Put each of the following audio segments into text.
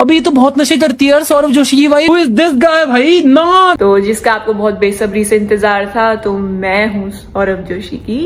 अभी ये तो बहुत नशे करती है यार सौरभ जोशी की wife. Who is this guy भाई ना। तो जिसका आपको बहुत बेसब्री से इंतजार था, तो मैं हूँ सौरभ जोशी की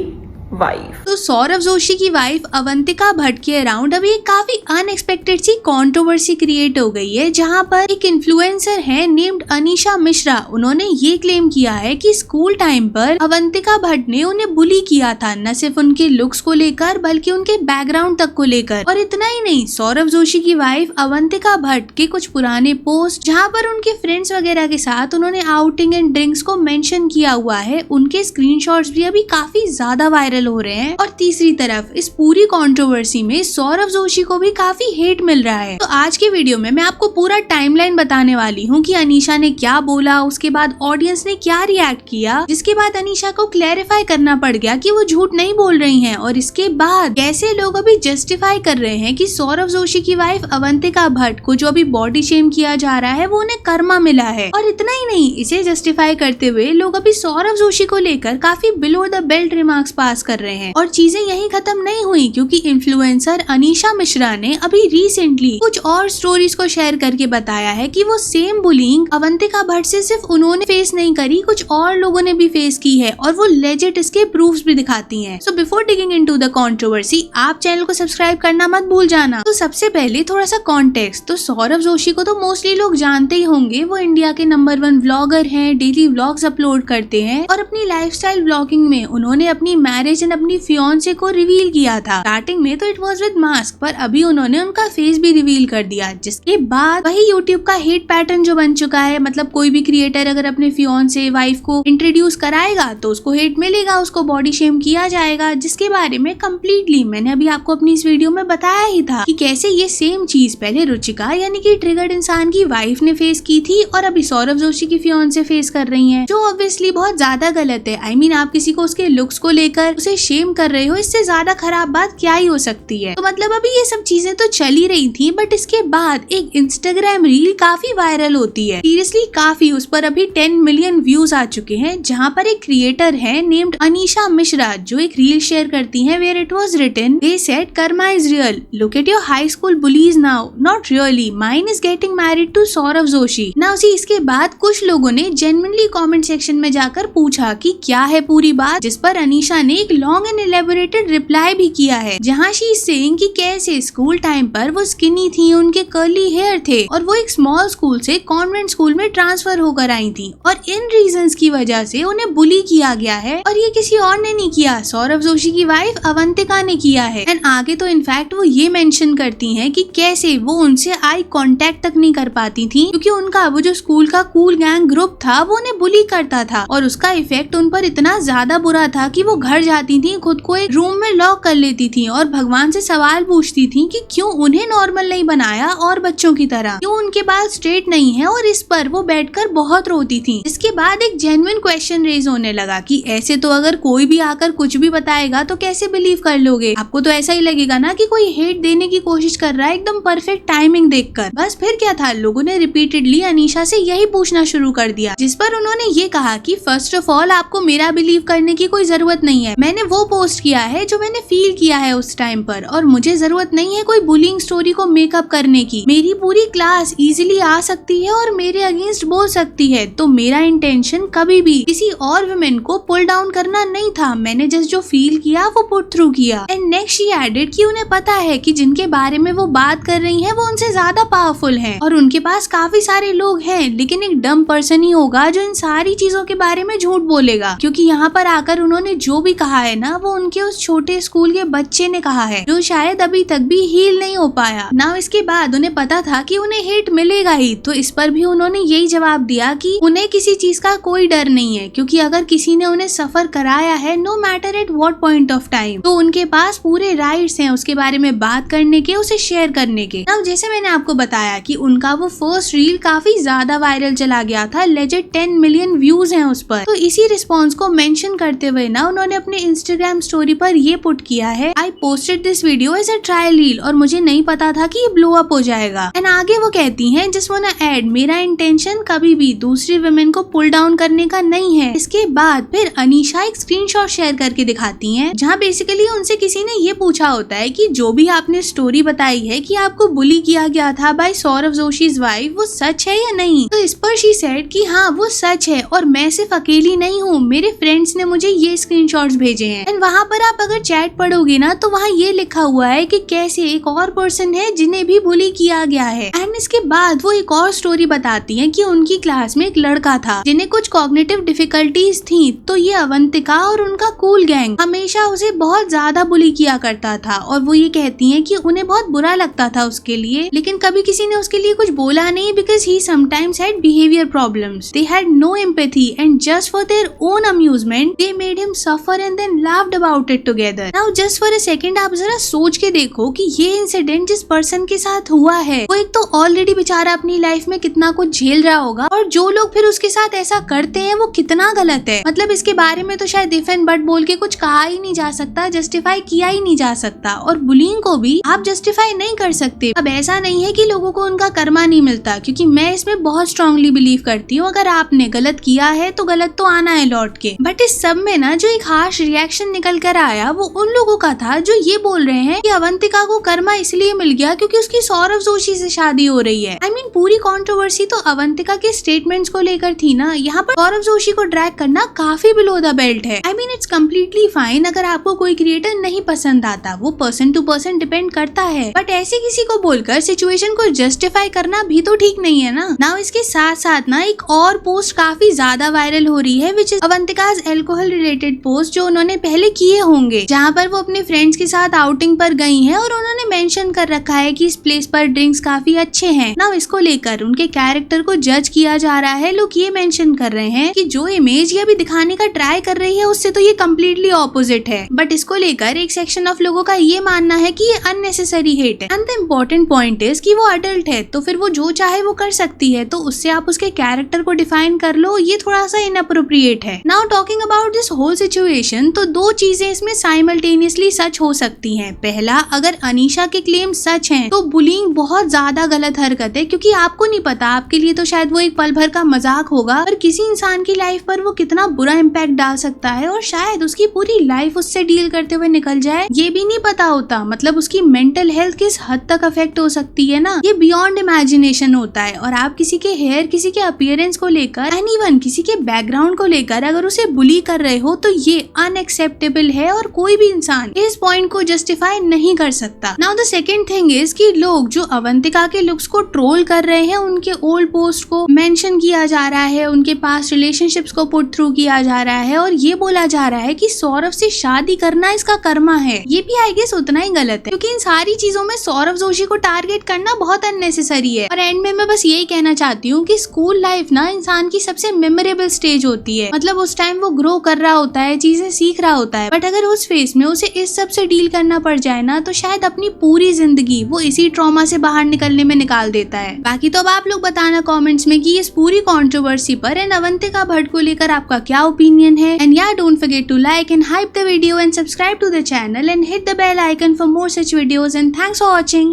वाइफ। तो सौरभ जोशी की वाइफ अवंतिका भट्ट के अराउंड अभी एक काफी अनएक्सपेक्टेड सी कंट्रोवर्सी क्रिएट हो गई है, जहां पर एक इन्फ्लुएंसर है नेम्ड अनीशा मिश्रा। उन्होंने ये क्लेम किया है कि स्कूल टाइम पर अवंतिका भट्ट ने उन्हें बुली किया था, न सिर्फ उनके लुक्स को लेकर बल्कि उनके बैकग्राउंड तक को लेकर। और इतना ही नहीं, सौरभ जोशी की वाइफ अवंतिका भट्ट के कुछ पुराने पोस्ट जहाँ पर उनके फ्रेंड्स वगैरह के साथ उन्होंने आउटिंग एंड ड्रिंक्स को मेंशन किया हुआ है, उनके स्क्रीनशॉट्स भी अभी काफी ज्यादा वायरल हो रहे हैं। और तीसरी तरफ इस पूरी कंट्रोवर्सी में सौरभ जोशी को भी काफी हेट मिल रहा है। तो आज की वीडियो में मैं आपको पूरा टाइमलाइन बताने वाली हूँ कि अनीशा ने क्या बोला, उसके बाद ऑडियंस ने क्या रिएक्ट किया, जिसके बाद अनीशा को क्लैरिफाई करना पड़ गया कि वो झूठ नहीं बोल रही हैं, और इसके बाद कैसे लोग अभी जस्टिफाई कर रहे हैं कि सौरभ जोशी की वाइफ अवंतिका भट्ट को जो अभी बॉडी शेम किया जा रहा है वो उन्हें कर्मा मिला है। और इतना ही नहीं, इसे जस्टिफाई करते हुए लोग अभी सौरभ जोशी को लेकर काफी बिलो द बेल्ट रिमार्क्स पास कर रहे हैं। और चीजें यहीं खत्म नहीं हुई, क्योंकि इन्फ्लुएंसर अनीशा मिश्रा ने अभी रिसेंटली कुछ और स्टोरीज को शेयर करके बताया है कि वो सेम बुलिंग अवंतिका भट्ट से सिर्फ उन्होंने फेस नहीं करी, कुछ और लोगों ने भी फेस की है, और वो लेजिट इसके प्रूफ्स भी दिखाती हैं। So before digging into the controversy, आप चैनल को सब्सक्राइब करना मत भूल जाना। तो सबसे पहले थोड़ा सा कॉन्टेक्स्ट। तो सौरभ जोशी को तो मोस्टली लोग जानते ही होंगे, वो इंडिया के नंबर 1 व्लॉगर हैं, डेली व्लॉग्स अपलोड करते हैं, और अपनी लाइफस्टाइल व्लॉगिंग में उन्होंने अपनी मैरिज एंड अपनी फियांसे को रिवील किया था। स्टार्टिंग में तो इट वाज विद मास्क, पर अभी उन्होंने उनका फेस भी रिवील कर दिया, जिसके बाद वही यूट्यूब का हिट पैटर्न जो बन चुका है। मतलब कोई भी क्रिएटर अगर अपने फियांसे वाइफ को इंट्रोड्यूस कराएगा तो उसको हिट मिलेगा, उसको बॉडी शेम किया जाएगा, जिसके बारे में कम्प्लीटली मैंने अभी आपको अपनी इस वीडियो में बताया ही था कि कैसे ये सेम चीज पहले रुचिका यानी कि ट्रिगर्ड इंसान की वाइफ ने फेस की थी, और अभी सौरभ जोशी की फियांसे फेस कर रही है, जो ऑब्वियसली बहुत ज्यादा गलत है। आई मीन आप किसी को उसके लुक्स को लेकर उसे शेम कर रहे हो, इससे ज्यादा खराब बात क्या ही हो सकती है। तो मतलब अभी ये सब चीजें तो चल ही रही थी, बट इसके बाद एक इंस्टाग्राम रील काफी वायरल होती है, सीरियसली काफी। उस पर अभी 10 मिलियन व्यूज आ चुके हैं, जहाँ पर एक क्रिएटर है नेम्ड अनीशा मिश्रा, जो एक रील शेयर करती है where it was written, they said karma is real, look at your high school bullies now, not really, mine is getting married to Saurabh Joshi now. See इसके बाद कुछ लोगों ने जेन्युइनली कमेंट सेक्शन में जाकर पूछा कि क्या है पूरी बात, जिस पर अनीशा ने एक लॉन्ग एंड एलेबोरेटेड रिप्लाई भी किया है, जहाँ शी इज सेइंग कि कैसे स्कूल टाइम पर वो स्किनी थी, उनके कर्ली हेयर थे, और वो एक स्मॉल स्कूल से कॉन्वेंट स्कूल में ट्रांसफर होकर आई थी, और इन रीजंस की वजह से उन्हें बुली किया गया है, और ये किसी और ने नहीं किया, सौरभ जोशी की वाइफ अवंतिका ने किया है। एंड आगे तो इनफैक्ट वो ये मेंशन करती हैं कि कैसे वो उनसे आई कांटेक्ट तक नहीं कर पाती थी, क्योंकि उनका वो जो स्कूल का कूल गैंग ग्रुप था वो उन्हें बुली करता था, और उसका इफेक्ट उन पर इतना ज्यादा बुरा था कि वो घर जाती थी, खुद को एक रूम में लॉक कर लेती थी, और भगवान से सवाल पूछती थी कि क्यों उन्हें नॉर्मल नहीं बनाया और बच्चों की तरह, क्यों उनके बाल स्ट्रेट नहीं है, और इस पर वो बैठकर बहुत रोती थी। इसके बाद एक जेन्युइन क्वेश्चन रेज होने लगा कि ऐसे तो अगर कोई भी आकर कुछ भी बताएगा तो कैसे बिलीव कर लोगे, आपको तो ऐसा ही लगेगा ना कि कोई हेट देने की कोशिश कर रहा है एकदम परफेक्ट टाइमिंग देखकर। बस फिर क्या था, लोगों ने रिपीटेडली अनीशा से यही पूछना शुरू कर दिया, जिस पर उन्होंने ये कहा कि फर्स्ट ऑफ ऑल आपको मेरा बिलीव करने की कोई जरूरत नहीं है, मैंने वो पोस्ट किया है जो मैंने फील किया है उस टाइम पर, और मुझे जरूरत नहीं है कोई बुलिंग स्टोरी को मेकअप करने की। मेरी पूरी क्लास इजीली आ सकती है और मेरे अगेंस्ट बोल सकती है, तो मेरा इंटेंशन कभी भी किसी और वुमेन को पुल डाउन करना नहीं था, मैंने जस्ट जो फील किया वो पुट थ्रू किया। एंड नेक्स्ट शी एडेड कि उन्हें पता है कि जिनके बारे में वो बात कर रही है वो उनसे ज्यादा पावरफुल है, और उनके पास काफी सारे लोग हैं, लेकिन एक डम पर्सन ही होगा जो इन सारी चीजों के बारे में झूठ बोलेगा, क्योंकि यहाँ पर आकर उन्होंने जो भी कहा है ना वो उनके उस छोटे स्कूल के बच्चे ने कहा है, जो शायद अभी तक भी हील नहीं हो पाया ना। इसके बाद उन्हें पता था कि उन्हें हेट मिलेगा ही, तो इस पर भी उन्होंने यही जवाब दिया कि उन्हें किसी चीज का कोई डर नहीं है, क्योंकि अगर किसी ने उन्हें सफर कराया है, no matter at what point of time, तो उनके पास पूरे राइट्स हैं उसके बारे में बात करने के, उसे शेयर करने के। अब जैसे मैंने आपको बताया कि उनका वो फर्स्ट रील काफी ज्यादा वायरल चला गया था, लेजेंड 10 मिलियन व्यूज हैं उस पर, तो इसी रिस्पॉन्स को मेंशन करते हुए ना उन्होंने अपने इंस्टाग्राम स्टोरी पर ये पुट किया है, I posted this video as a trial reel और मुझे नहीं पता था कि ये ब्लो अप हो जाएगा। एंड आगे वो कहती हैं, जस्ट वांना ऐड, मेरा इंटेंशन कभी भी दूसरी वुमेन को पुल डाउन करने का नहीं है। इसके बाद फिर अनीशा एक स्क्रीनशॉट शेयर करके दिखाती हैं, जहाँ बेसिकली उनसे किसी ने ये पूछा होता है कि जो भी आपने स्टोरी बताई है कि आपको बुली किया गया था बाय सौरव जोशीज वाइफ, वो सच है या नहीं। तो इस पर शी सेड कि हाँ वो सच है और मैं सिर्फ अकेली नहीं हूँ, मेरे फ्रेंड्स ने मुझे ये स्क्रीनशॉट्स भेजे हैं। एंड वहाँ पर आप अगर चैट पढ़ोगे ना तो वहाँ ये लिखा हुआ है कि कैसे एक और पर्सन है जिन्हें भी बुली किया गया है। एंड इसके बाद वो एक और स्टोरी बताती है कि उनकी क्लास में एक लड़का था जिन्हें कुछ कॉग्निटिव डिफिकल्टीज थी, तो ये अवंतिका और उनका कूल गैंग हमेशा उसे बहुत ज्यादा बुली किया करता था और वो ये कहती है कि उन्हें बहुत बुरा लगता था उसके लिए, लेकिन कभी किसी ने उसके लिए कुछ बोला नहीं because he sometimes had behaviour problems. They had no empathy and just for their own amusement they made him suffer and then laughed about it together. Now just for a second आप जरा सोच के देखो कि ये incident जिस person के साथ हुआ है वो एक तो ऑलरेडी बेचारा अपनी लाइफ में कितना कुछ झेल रहा होगा, और जो लोग फिर उसके साथ ऐसा करते हैं वो कितना गलत है। मतलब इसके बारे में तो शायद इफ एंड बट बोल के कुछ कहा ही नहीं जा सकता, जस्टिफाई किया ही नहीं जा सकता, और बुलिंग को भी आप जस्टिफाई नहीं कर सकते। अब ऐसा नहीं है कि लोगों को उनका कर्मा नहीं मिलता, क्योंकि मैं इसमें बहुत स्ट्रांगली बिलीव करती हूँ, अगर आपने गलत किया है तो गलत तो आना है लौट के। बट इस सब में ना जो एक हार्श रिएक्शन निकल कर आया वो उन लोगों का था जो ये बोल रहे हैं कि अवंतिका को कर्मा इसलिए मिल गया क्योंकि उसकी सौरव जोशी से शादी हो रही है। I mean, पूरी कंट्रोवर्सी तो अवंतिका के स्टेटमेंट्स को लेकर थी ना, यहाँ पर सौरव जोशी को ड्रैग करना काफी बिलो द बेल्ट है। I mean, it's completely fine अगर आपको कोई क्रिएटर नहीं पसंद आता, वो पर्सन टू पर्सन डिपेंड करता है, बट ऐसे किसी को बोलकर सिचुएशन को जस्टिफाई करना भी तो ठीक नहीं है ना। नाउ इसके साथ साथ ना एक और पोस्ट काफी ज्यादा वायरल हो रही है, which is Avantika's alcohol related post जो उन्होंने पहले किए होंगे, जहाँ पर वो अपने फ्रेंड्स के साथ आउटिंग पर गई हैं और उन्होंने मेंशन कर रखा है कि इस प्लेस पर ड्रिंक्स काफी अच्छे हैं। नाउ इसको लेकर उनके कैरेक्टर को जज किया जा रहा है। लोग ये मेंशन कर रहे हैं कि जो इमेज ये अभी दिखाने का ट्राई कर रही है उससे तो ये कम्प्लीटली ऑपोजिट है, बट इसको लेकर एक सेक्शन ऑफ लोगों का ये मानना है कि ये अननेसेसरी हेट है। And the important point is कि वो अडल्ट है तो फिर वो जो चाहे वो कर सकती है, तो उससे आप उसके कैरेक्टर को डिफाइन कर लो, ये थोड़ा सा इनअप्रोप्रिएट है। Now talking about this whole situation, तो दो चीजें इसमें साइमल्टेनियसली सच हो सकती हैं। पहला, अगर अनीशा के क्लेम सच हैं तो बुलिंग बहुत ज्यादा गलत हरकत है, क्योंकि आपको नहीं पता, आपके लिए तो शायद वो एक पल भर का मजाक होगा, पर किसी इंसान की लाइफ पर वो कितना बुरा इम्पैक्ट डाल सकता है और शायद उसकी पूरी लाइफ उससे डील करते हुए निकल जाए, ये भी नहीं पता होता। मतलब उसकी मेंटल हेल्थ किस हद तक अफेक्ट हो सकती है ना, ये बियॉन्ड इमेजिनेशन होता है। और आप किसी के हेयर, किसी के अपीयरेंस को लेकर एंड इवन किसी के बैकग्राउंड को लेकर अगर उसे बुली कर रहे हो तो ये अनएक्सेप्टेबल है और कोई भी इंसान इस पॉइंट को जस्टिफाई नहीं कर सकता। Now the second thing is कि लोग जो अवंतिका के लुक्स को ट्रोल कर रहे हैं, उनके ओल्ड पोस्ट को मेंशन किया जा रहा है, उनके पास रिलेशनशिप्स को पुट थ्रू किया जा रहा है और ये बोला जा रहा है कि सौरव से शादी करना इसका कर्मा है, ये भी आई गेस उतना ही गलत है, क्योंकि इन सारी चीजों में सौरव जोशी को टारगेट करना बहुत अननेसेसरी है। और एंड में मैं बस यही कहना चाहती हूँ कि स्कूल लाइफ ना इंसान की सबसे मेमोरेबल स्टेज होती है। मतलब उस टाइम वो ग्रो कर रहा होता है, चीजें सीख रहा होता है, बट अगर उस फेज में उसे इस सब से डील करना पड़ जाए ना तो शायद अपनी पूरी जिंदगी वो इसी ट्रॉमा से बाहर निकलने में निकाल देता है। बाकी तो अब आप लोग बताना कमेंट्स में कि इस पूरी कंट्रोवर्सी पर एंड अवंतिका भट्ट को लेकर आपका क्या ओपिनियन है। And yeah don't forget to like and hype the video and subscribe to the channel and hit the bell icon for more such videos and thanks for watching.